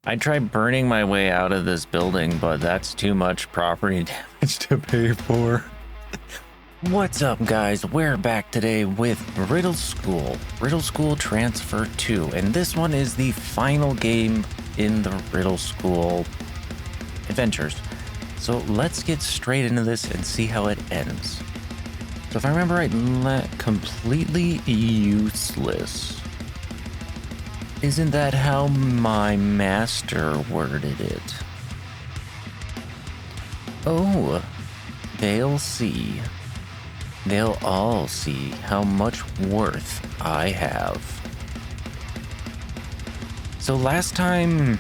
I tried burning my way out of this building, but that's too much property damage to pay for. What's up, guys? We're back today with Riddle School Transfer 2, and this one is the final game in the Riddle School adventures. So let's get straight into this and see how it ends. So if I remember right, completely useless. Isn't that how my master worded it? Oh, they'll see. They'll all see how much worth I have. So last time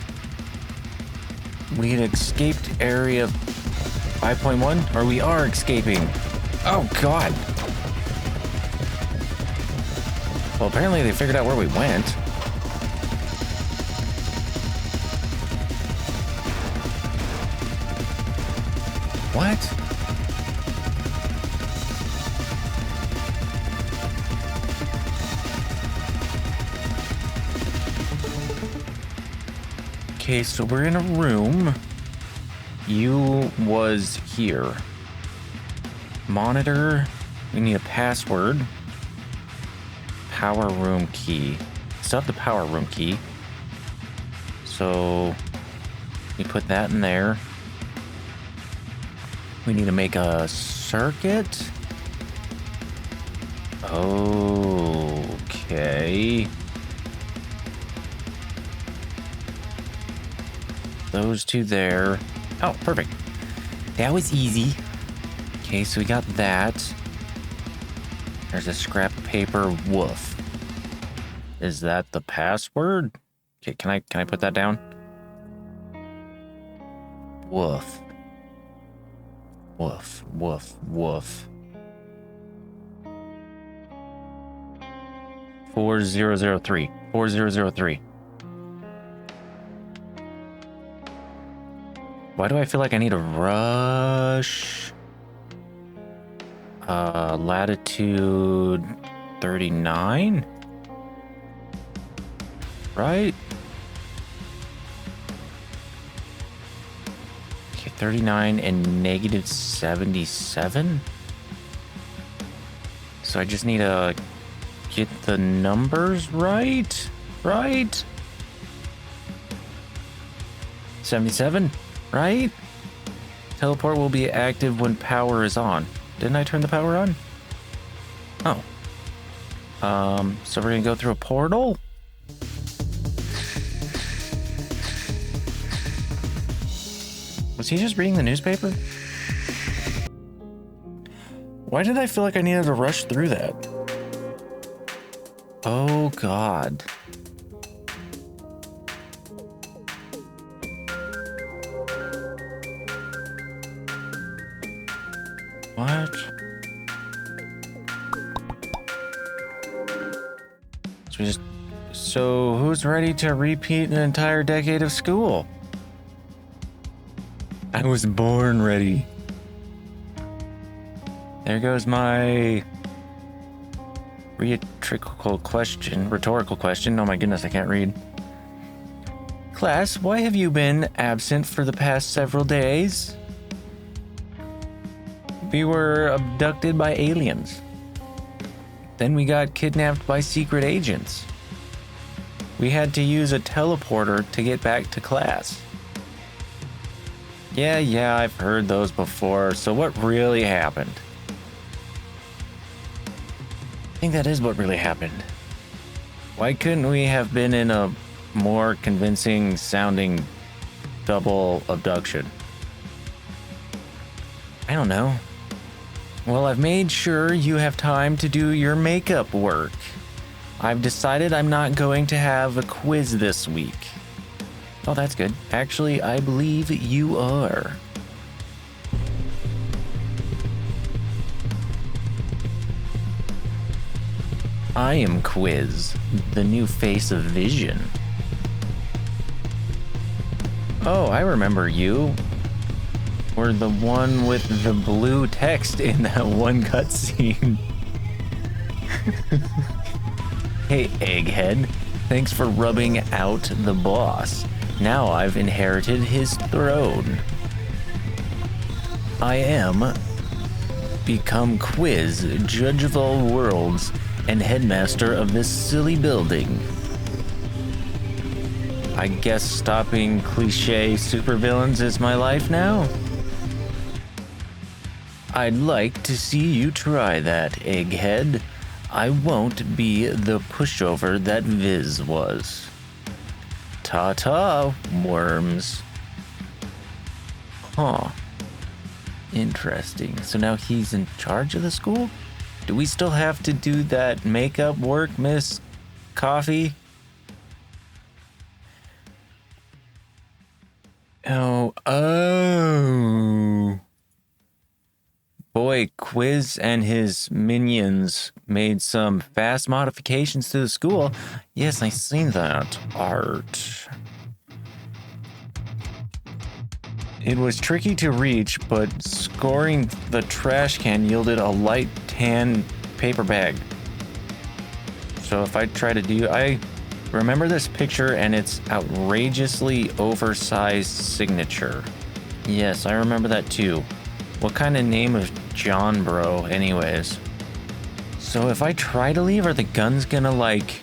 we had escaped area 5.1, or we are escaping. Oh God. Well, apparently they figured out where we went. What? Okay, so we're in a room. You was here. Monitor. We need a password. Power room key. Still have the power room key. So we put that in there. We need to make a circuit. Okay. Those two there. Oh, perfect. That was easy. Okay, so we got that. There's a scrap paper. Woof. Is that the password? Okay, can I put that down? Woof. Woof, woof, woof. 4003. 4003. Why do I feel like I need a rush? Latitude 39? Right? 39 and negative 77. So I just need to get the numbers right. 77, right? Teleport will be active when power is on. Didn't I turn the power on? Oh. So we're gonna go through a portal? Was he just reading the newspaper? Why did I feel like I needed to rush through that? Oh God. What? So who's ready to repeat an entire decade of school? I was born ready. There goes my rhetorical question. Oh my goodness, I can't read. Class, why have you been absent for the past several days? We were abducted by aliens. Then we got kidnapped by secret agents. We had to use a teleporter to get back to class. Yeah, I've heard those before. So what really happened? I think that is what really happened. Why couldn't we have been in a more convincing sounding double abduction? I don't know. Well, I've made sure you have time to do your makeup work. I've decided I'm not going to have a quiz this week. Oh, that's good. Actually, I believe you are. I am Quiz, the new face of Vision. Oh, I remember you. We're the one with the blue text in that one cutscene. Hey, Egghead. Thanks for rubbing out the boss. Now I've inherited his throne. I am become Quiz, Judge of all worlds, and headmaster of this silly building. I guess stopping cliche supervillains is my life now? I'd like to see you try that, egghead. I won't be the pushover that Viz was. Ta-ta, worms. Huh. Interesting. So now he's in charge of the school? Do we still have to do that makeup work, Miss Coffee? Oh. Boy, Quiz and his minions made some fast modifications to the school. Yes, I seen that art. It was tricky to reach, but scoring the trash can yielded a light tan paper bag. So if I try to do, I remember this picture and its outrageously oversized signature. Yes, I remember that too. What kind of name is John Bro anyways? So if I try to leave, are the guns gonna like...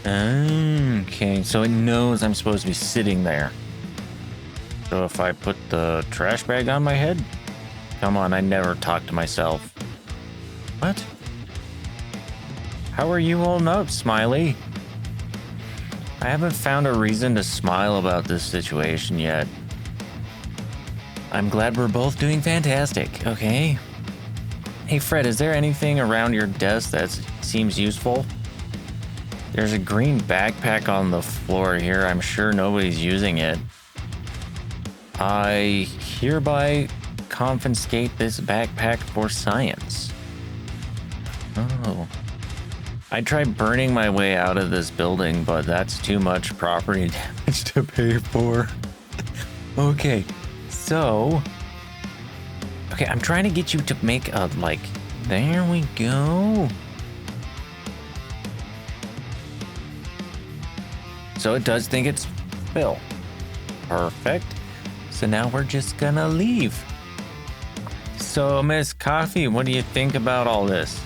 Okay, so it knows I'm supposed to be sitting there. So if I put the trash bag on my head? Come on, I never talk to myself. What? How are you holding up, Smiley? I haven't found a reason to smile about this situation yet. I'm glad we're both doing fantastic, okay? Hey Fred, is there anything around your desk that seems useful? There's a green backpack on the floor here. I'm sure nobody's using it. I hereby confiscate this backpack for science. Oh. I tried burning my way out of this building, but that's too much property damage to pay for. Okay, so... Okay, I'm trying to get you to make a, like... There we go. So it does think it's Phil. Perfect. So now we're just gonna leave. So, Miss Coffee, what do you think about all this?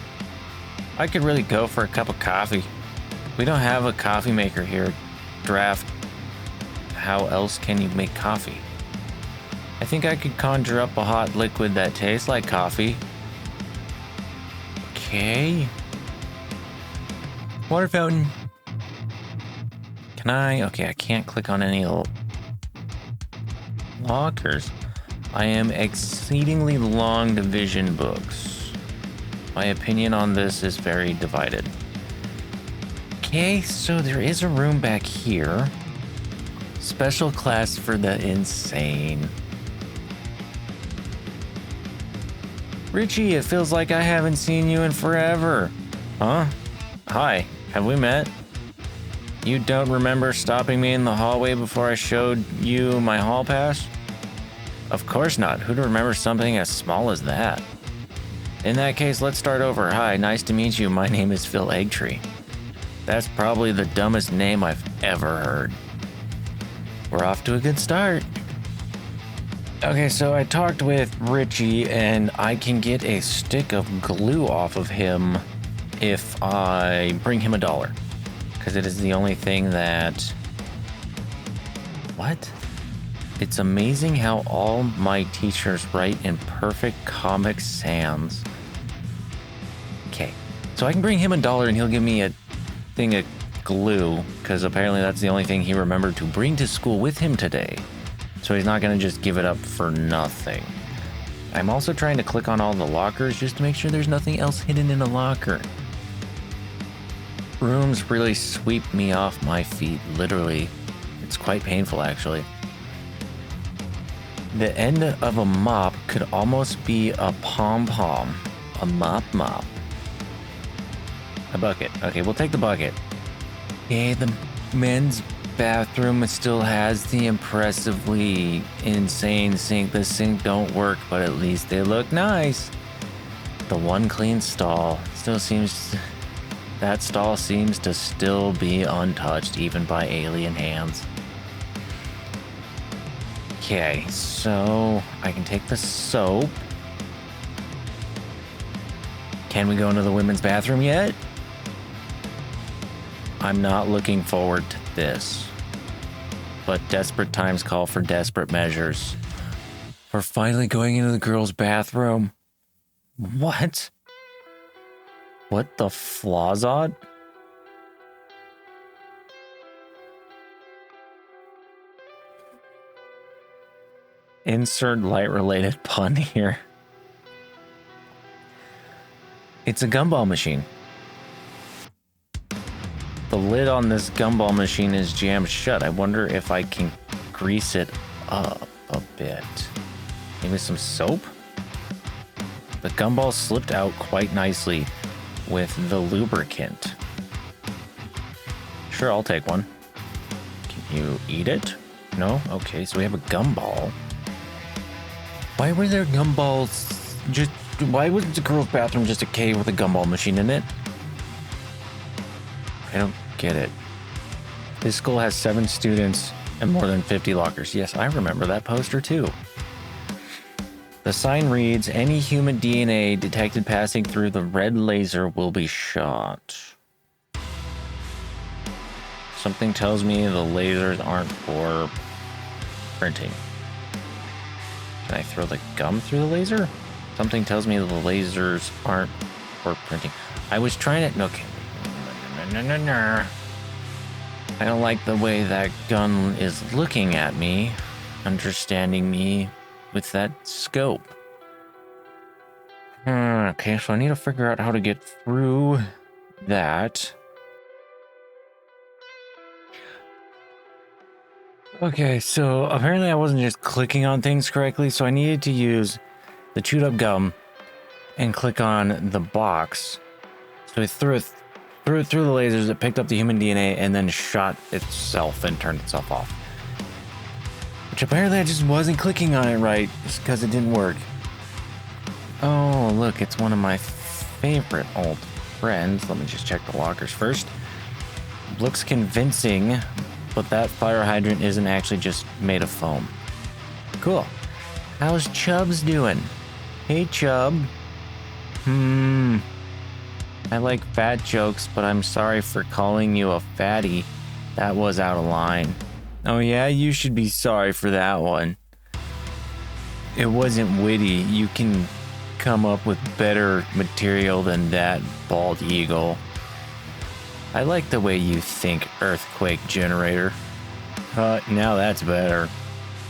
I could really go for a cup of coffee. We don't have a coffee maker here. Draft. How else can you make coffee? I think I could conjure up a hot liquid that tastes like coffee. Okay. Water fountain. Can I? Okay, I can't click on any lockers. I am exceedingly long division books. My opinion on this is very divided. Okay, so there is a room back here. Special class for the insane. Richie, it feels like I haven't seen you in forever. Huh? Hi, have we met? You don't remember stopping me in the hallway before I showed you my hall pass? Of course not. Who'd remember something as small as that? In that case, let's start over. Hi, nice to meet you. My name is Phil Eggtree. That's probably the dumbest name I've ever heard. We're off to a good start. Okay, so I talked with Richie, and I can get a stick of glue off of him if I bring him $1. Because it is the only thing that... What? It's amazing how all my teachers write in perfect Comic Sans. Okay, so I can bring him $1 and he'll give me a thing of glue, because apparently that's the only thing he remembered to bring to school with him today. So he's not going to just give it up for nothing. I'm also trying to click on all the lockers just to make sure there's nothing else hidden in a locker. Rooms really sweep me off my feet, literally. It's quite painful, actually. The end of a mop could almost be a pom-pom. A mop. A bucket. Okay, we'll take the bucket. Okay, the men's bathroom still has the impressively insane sink. The sink don't work, but at least they look nice. The one clean stall still seems That stall seems to still be untouched, even by alien hands. Okay, so I can take the soap. Can we go into the women's bathroom yet? I'm not looking forward to this. But desperate times call for desperate measures. We're finally going into the girls' bathroom. What? What the flazod? Insert light-related pun here. It's a gumball machine. The lid on this gumball machine is jammed shut. I wonder if I can grease it up a bit. Maybe some soap? The gumball slipped out quite nicely with the lubricant. Sure, I'll take one. Can you eat it? No? Okay, so we have a gumball. Why were there gumballs just... Why was the girls' bathroom just a cave with a gumball machine in it? I don't get it. This school has 7 students and more than 50 lockers. Yes, I remember that poster too. The sign reads, any human DNA detected passing through the red laser will be shot. Something tells me the lasers aren't for printing. Can I throw the gum through the laser? Something tells me the lasers aren't for printing. I was trying to... Okay. No. I don't like the way that gun is looking at me, understanding me with that scope. Okay, so I need to figure out how to get through that. Okay, so apparently I wasn't just clicking on things correctly, so I needed to use the chewed up gum and click on the box. So I threw it through the lasers, it picked up the human DNA and then shot itself and turned itself off. Which apparently I just wasn't clicking on it right, just because it didn't work. Oh, look, it's one of my favorite old friends. Let me just check the lockers first. Looks convincing, but that fire hydrant isn't actually just made of foam. Cool. How's Chubbs doing? Hey, Chubb. I like fat jokes, but I'm sorry for calling you a fatty. That was out of line. Oh yeah, you should be sorry for that one. It wasn't witty. You can come up with better material than that, bald eagle. I like the way you think, earthquake generator. Now that's better.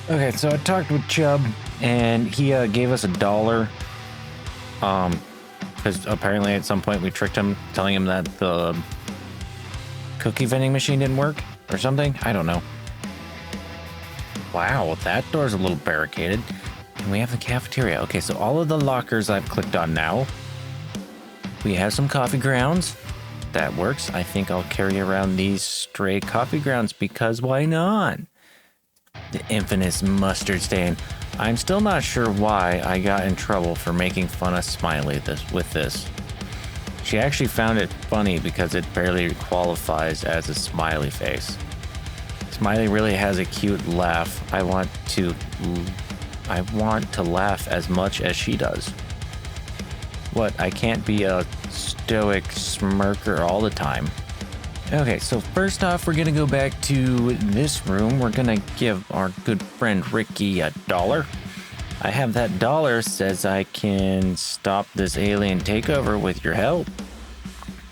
Okay, so I talked with Chubb, and he gave us $1. Because apparently at some point we tricked him, telling him that the cookie vending machine didn't work or something. I don't know. Wow, that door's a little barricaded. And we have the cafeteria. Okay, so all of the lockers I've clicked on now. We have some coffee grounds. That works. I think I'll carry around these stray coffee grounds because why not? The infamous mustard stain. I'm still not sure why I got in trouble for making fun of Smiley with this. She actually found it funny because it barely qualifies as a smiley face. Smiley really has a cute laugh. I want to laugh as much as she does. What, I can't be a stoic smirker all the time. Okay, so first off, we're gonna go back to this room. We're gonna give our good friend Ricky $1. I have that $1 says I can stop this alien takeover with your help.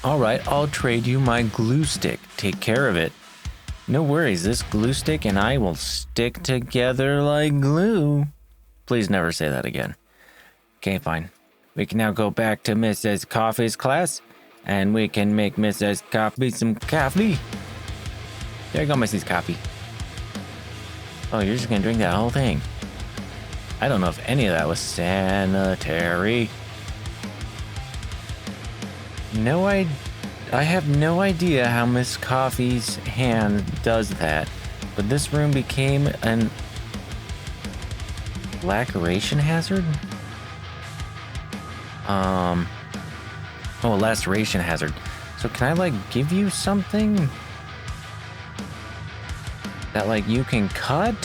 All right, I'll trade you my glue stick. Take care of it. No worries, this glue stick and I will stick together like glue. Please never say that again. Okay, fine. We can now go back to Mrs. Coffee's class. And we can make Mrs. Coffee some coffee. There you go, Mrs. Coffee. Oh, you're just gonna drink that whole thing. I don't know if any of that was sanitary. I have no idea how Miss Coffee's hand does that. But this room became an laceration hazard? Oh, a laceration hazard. So can I, like, give you something that, like, you can cut?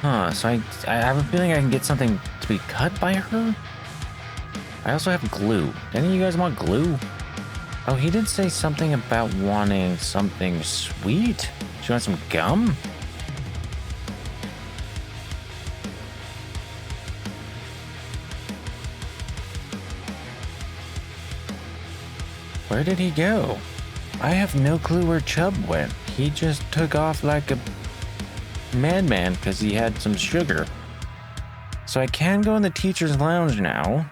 Huh, so I have a feeling I can get something to be cut by her? I also have glue. Any of you guys want glue? Oh, he did say something about wanting something sweet. Do you want some gum? Where did he go? I have no clue where Chubb went. He just took off like a madman because he had some sugar. So I can go in the teacher's lounge now.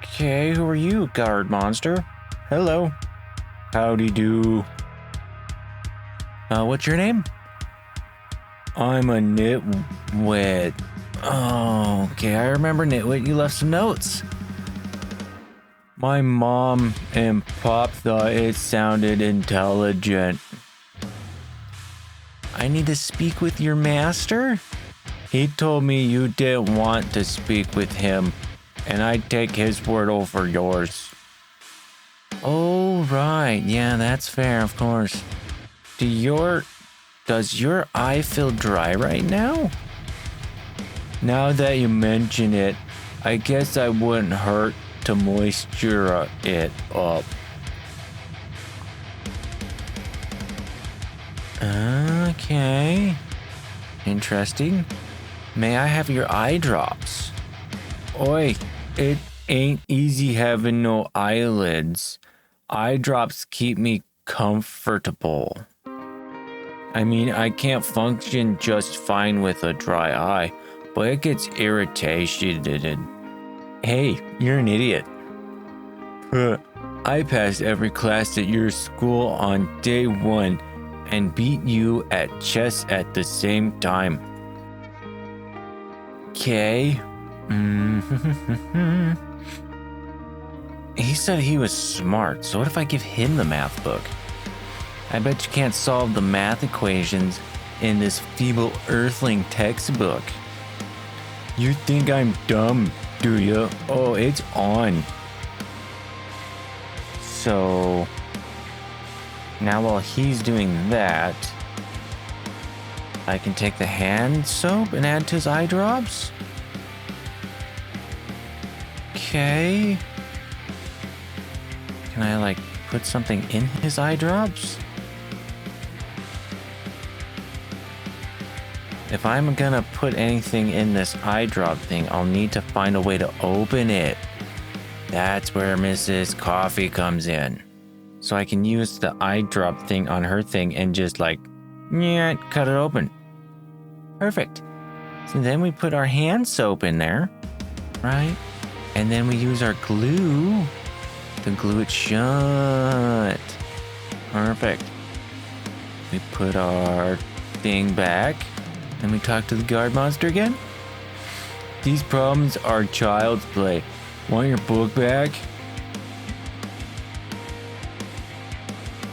Okay, who are you, guard monster? Hello. Howdy do. What's your name? I'm a nitwit. Oh, okay, I remember nitwit. You left some notes. My mom and pop thought it sounded intelligent. I need to speak with your master? He told me you didn't want to speak with him, and I'd take his word over yours. Oh, right. Yeah, that's fair, of course. Does your eye feel dry right now? Now that you mention it, I guess I wouldn't hurt to moisture it up. Okay. Interesting. May I have your eye drops? Oi, it ain't easy having no eyelids. Eye drops keep me comfortable. I mean, I can't function just fine with a dry eye, but it gets irritated. Hey, you're an idiot. I passed every class at your school on day 1 and beat you at chess at the same time. Okay. He said he was smart, so what if I give him the math book? I bet you can't solve the math equations in this feeble earthling textbook. You think I'm dumb, do you? Oh, it's on. So now while he's doing that, I can take the hand soap and add to his eye drops? Okay. Can I, like, put something in his eye drops? If I'm gonna put anything in this eye drop thing, I'll need to find a way to open it. That's where Mrs. Coffee comes in. So I can use the eye drop thing on her thing and just, like, yeah, cut it open. Perfect. So then we put our hand soap in there, right? And then we use our glue to glue it shut. Perfect. We put our thing back. And we talk to the guard monster again. These problems are child's play. Want your book back?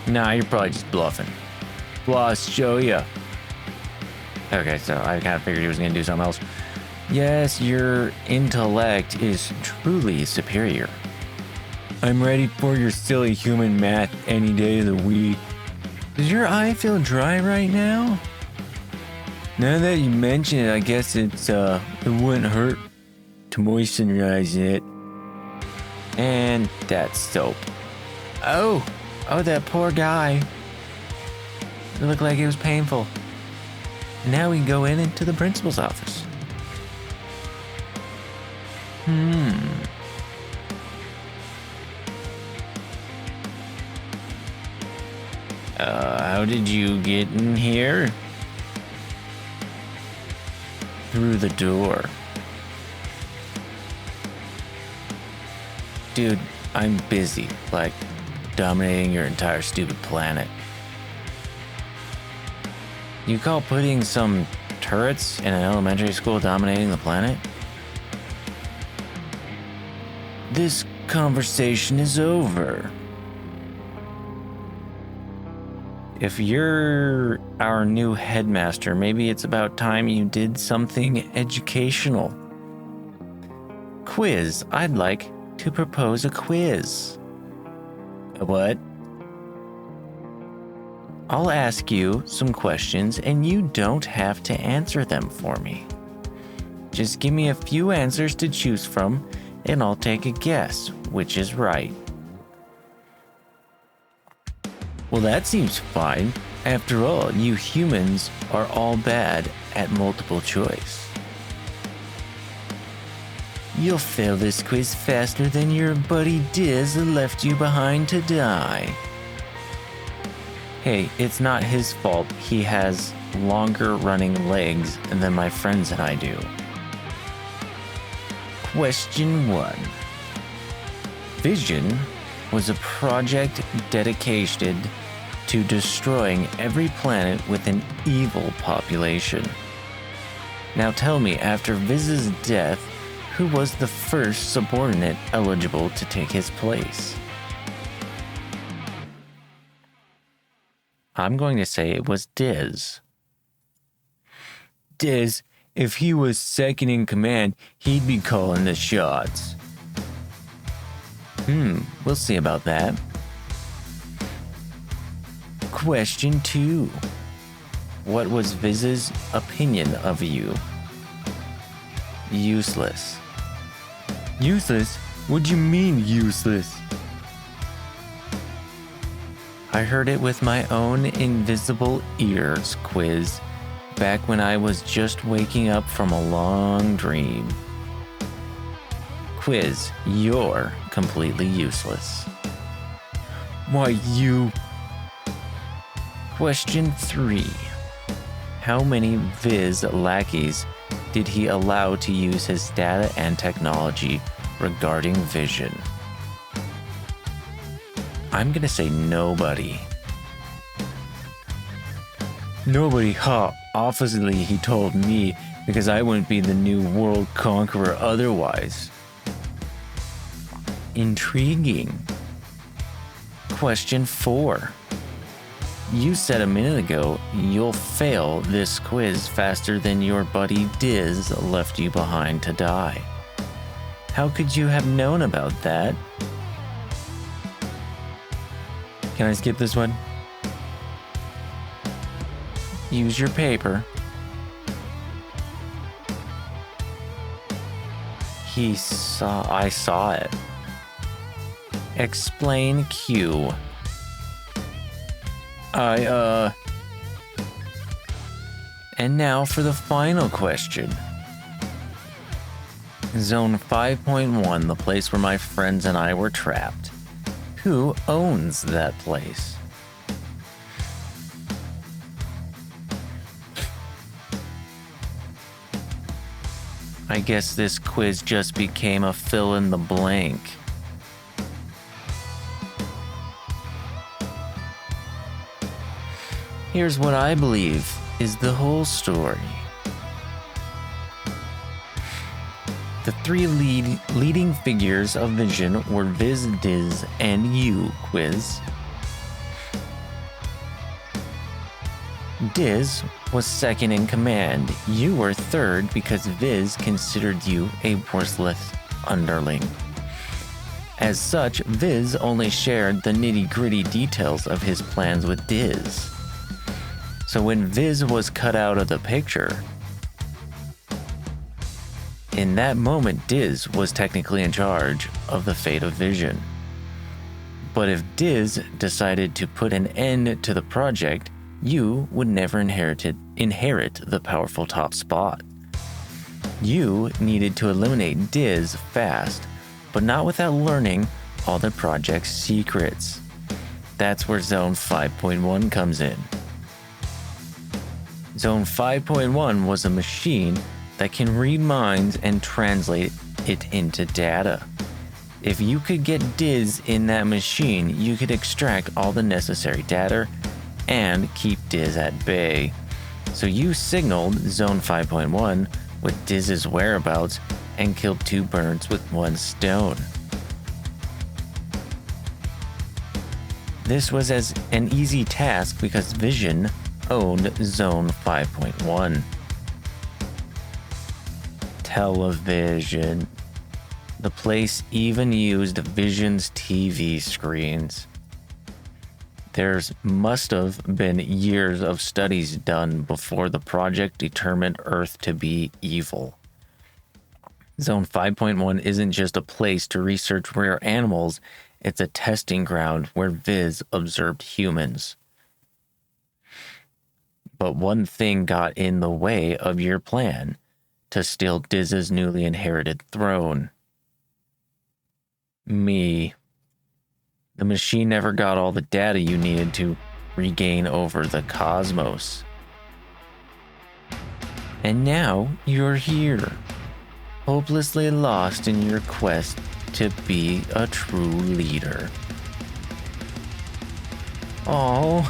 Nah, you're probably just bluffing. Boss, show ya. Okay, so I kind of figured he was going to do something else. Yes, your intellect is truly superior. I'm ready for your silly human math any day of the week. Does your eye feel dry right now? Now that you mention it, I guess it wouldn't hurt to moisturize it. And that's soap. Oh, that poor guy. It looked like it was painful. Now we can go into the principal's office. How did you get in here? Through the door. Dude, I'm busy, like, dominating your entire stupid planet. You call putting some turrets in an elementary school dominating the planet? This conversation is over. If you're our new headmaster, maybe it's about time you did something educational. Quiz. I'd like to propose a quiz. A what? I'll ask you some questions and you don't have to answer them for me. Just give me a few answers to choose from and I'll take a guess which is right. Well, that seems fine. After all, you humans are all bad at multiple choice. You'll fail this quiz faster than your buddy Diz left you behind to die. Hey, it's not his fault he has longer running legs than my friends and I do. Question 1. Vision was a project dedicated to destroying every planet with an evil population. Now tell me, after Viz's death, who was the first subordinate eligible to take his place? I'm going to say it was Diz. Diz, if he was second in command, he'd be calling the shots. We'll see about that. Question 2. What was Viz's opinion of you? Useless. Useless? What do you mean useless? I heard it with my own invisible ears, Quiz, back when I was just waking up from a long dream. Quiz, you're completely useless. Why, you... Question 3. How many Viz lackeys did he allow to use his data and technology regarding vision? I'm gonna say nobody. Nobody, huh? Obviously he told me, because I wouldn't be the new world conqueror otherwise. Intriguing. Question 4. You said a minute ago you'll fail this quiz faster than your buddy Diz left you behind to die. How could you have known about that? Can I skip this one? Use your paper. I saw it. Explain Q. And now for the final question. Zone 5.1, the place where my friends and I were trapped. Who owns that place? I guess this quiz just became a fill in the blank. Here's what I believe is the whole story. The three leading figures of Vision were Viz, Diz, and you, Quiz. Diz was second in command. You were third because Viz considered you a worthless underling. As such, Viz only shared the nitty-gritty details of his plans with Diz. So when Viz was cut out of the picture, in that moment Diz was technically in charge of the fate of Vision. But if Diz decided to put an end to the project, you would never inherit the powerful top spot. You needed to eliminate Diz fast, but not without learning all the project's secrets. That's where Zone 5.1 comes in. Zone 5.1 was a machine that can read minds and translate it into data. If you could get Diz in that machine, you could extract all the necessary data and keep Diz at bay. So you signaled Zone 5.1 with Diz's whereabouts and killed two birds with one stone. This was an easy task because Vision owned Zone 5.1. Television. The place even used Vision's TV screens. There's must have been years of studies done before the project determined Earth to be evil. Zone 5.1 isn't just a place to research rare animals, it's a testing ground where Viz observed humans. But one thing got in the way of your plan to steal Diz's newly inherited throne. Me. The machine never got all the data you needed to regain over the cosmos. And now you're here, hopelessly lost in your quest to be a true leader. Oh,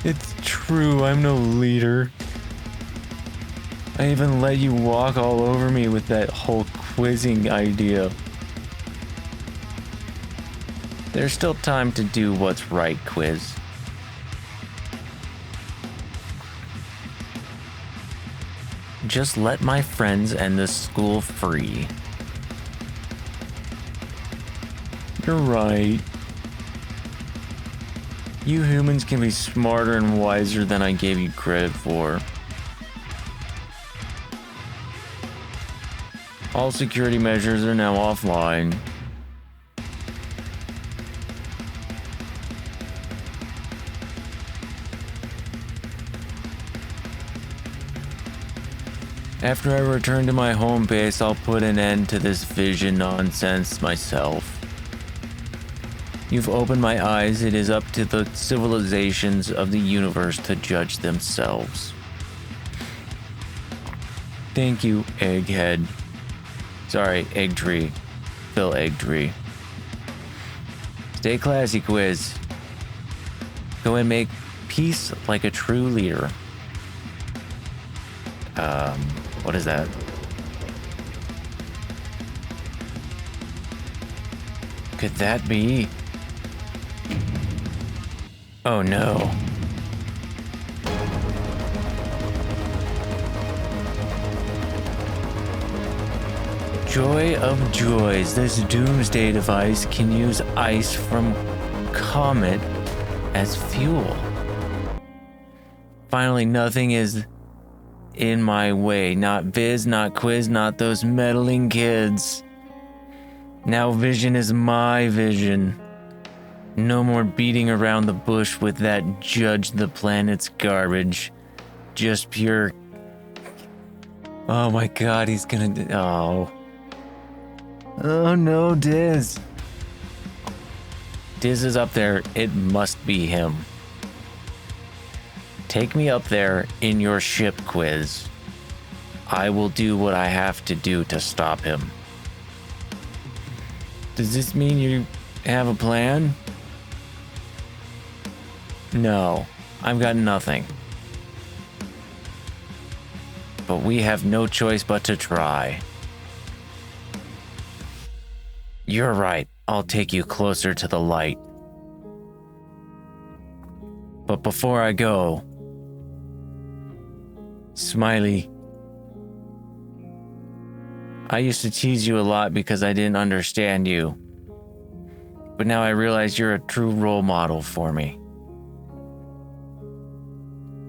it's true, I'm no leader. I even let you walk all over me with that whole quizzing idea. There's still time to do what's right, Quiz. Just let my friends and the school free. You're right. You humans can be smarter and wiser than I gave you credit for. All security measures are now offline. After I return to my home base, I'll put an end to this vision nonsense myself. You've opened my eyes. It is up to the civilizations of the universe to judge themselves. Thank you, Egghead. Sorry, Egg Tree. Phil Egg Tree. Stay classy, Quiz. Go and make peace like a true leader. What is that? Could that be? Oh no. Joy of joys, this doomsday device can use ice from Comet as fuel. Finally, nothing is in my way. Not Viz, not Quiz, not those meddling kids. Now vision is my vision. No more beating around the bush with that judge the planet's garbage. Just pure... Oh my god, he's gonna... Oh. Oh no, Diz. Diz is up there. It must be him. Take me up there in your ship, Quiz. I will do what I have to do to stop him. Does this mean you have a plan? No, I've got nothing. But we have no choice but to try. You're right. I'll take you closer to the light. But before I go, Smiley, I used to tease you a lot because I didn't understand you. But now I realize you're a true role model for me.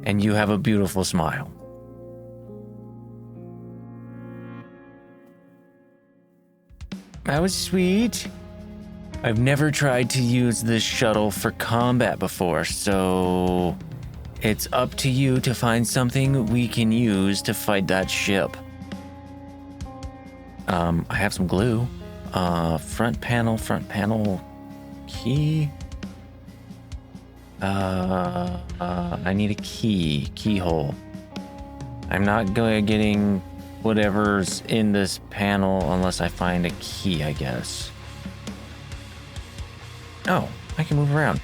And you have a beautiful smile. That was sweet. I've never tried to use this shuttle for combat before, so it's up to you to find something we can use to fight that ship. I have some glue. Front panel key. I need a keyhole. I'm not getting whatever's in this panel unless I find a key, I guess. Oh, I can move around.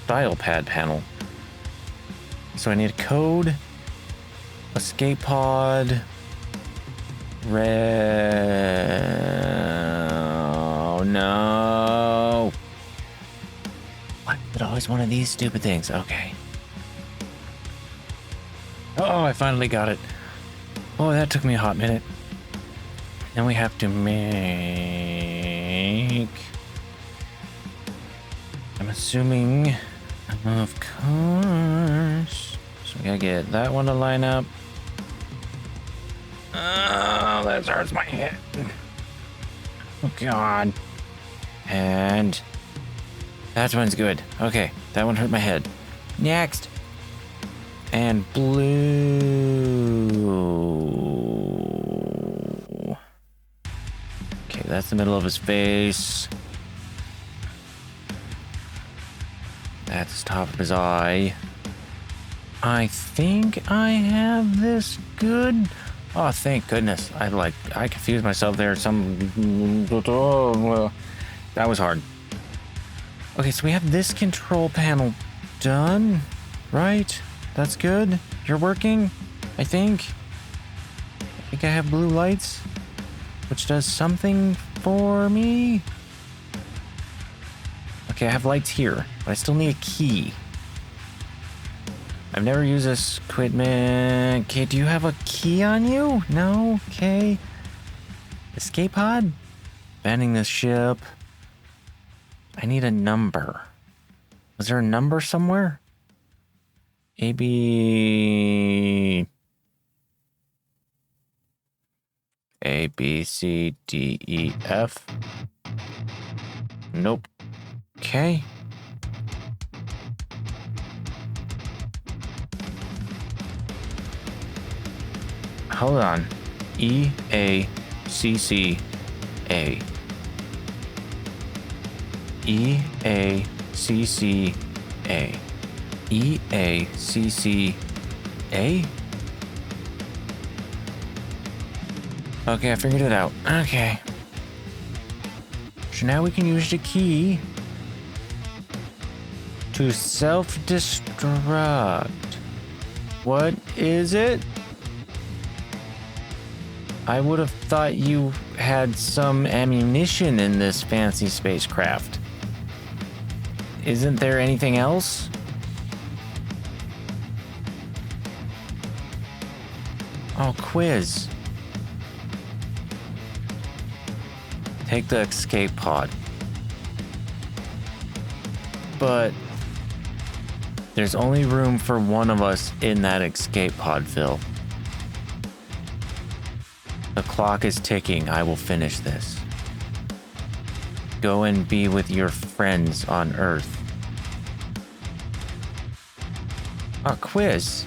Dial pad panel. So I need a code, escape pod, oh no. What? But always one of these stupid things. Okay. Oh, I finally got it. Oh, that took me a hot minute. Then we have to make... I'm assuming... Of course. So we gotta get that one to line up. Oh, that hurts my head. Oh, God. And... that one's good. Okay, that one hurt my head. Next. And blue. Okay, that's the middle of his face. That's the top of his eye. I think I have this good. Oh, thank goodness. I confused myself there. That was hard. Okay, so we have this control panel done, right? That's good. You're working, I think. I think I have blue lights, which does something for me. Okay, I have lights here, but I still need a key. I've never used this equipment. Okay, do you have a key on you? No? Okay. Escape pod? Abandoning this ship. I need a number. Was there a number somewhere? A, B, C, D, E, F. Nope. Okay. Hold on. E, A, C, C, A. E, A, C, C, A. E, A, C, C, A? Okay, I figured it out. Okay. So now we can use the key to self-destruct. What is it? I would have thought you had some ammunition in this fancy spacecraft. Isn't there anything else? Oh, quiz. Take the escape pod. But there's only room for one of us in that escape pod, Phil. The clock is ticking. I will finish this. Go and be with your friends on Earth. A quiz.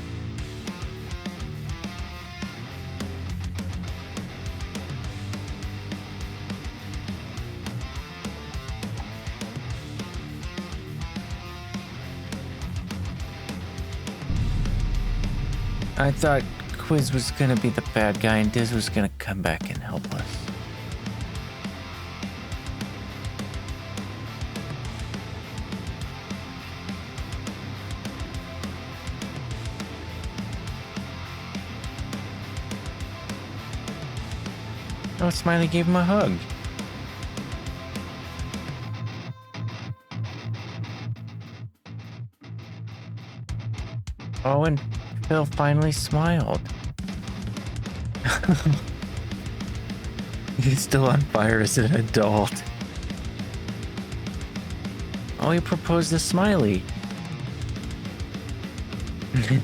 I thought Quiz was gonna be the bad guy and Diz was gonna come back and help us. Oh, Smiley gave him a hug. Oh, and Phil finally smiled. He's still on fire as an adult. Oh, he proposed to Smiley.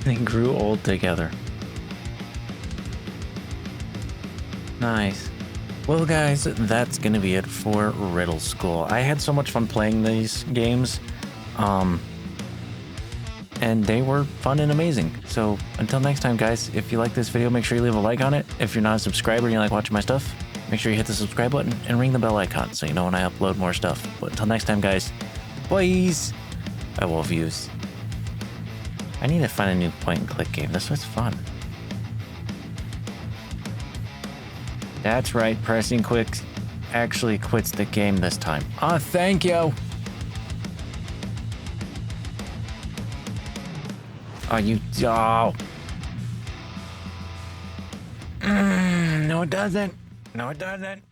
They grew old together. Nice. Well, guys, that's gonna be it for Riddle School. I had so much fun playing these games. And they were fun and amazing. So until next time, guys, if you like this video, make sure you leave a like on it. If you're not a subscriber and you like watching my stuff, make sure you hit the subscribe button and ring the bell icon so you know when I upload more stuff. But until next time, guys, boys, I will views. I need to find a new point and click game. This was fun. That's right, pressing quick actually quits the game this time. Oh, thank you. Oh, you... Oh. No, it doesn't. No, it doesn't.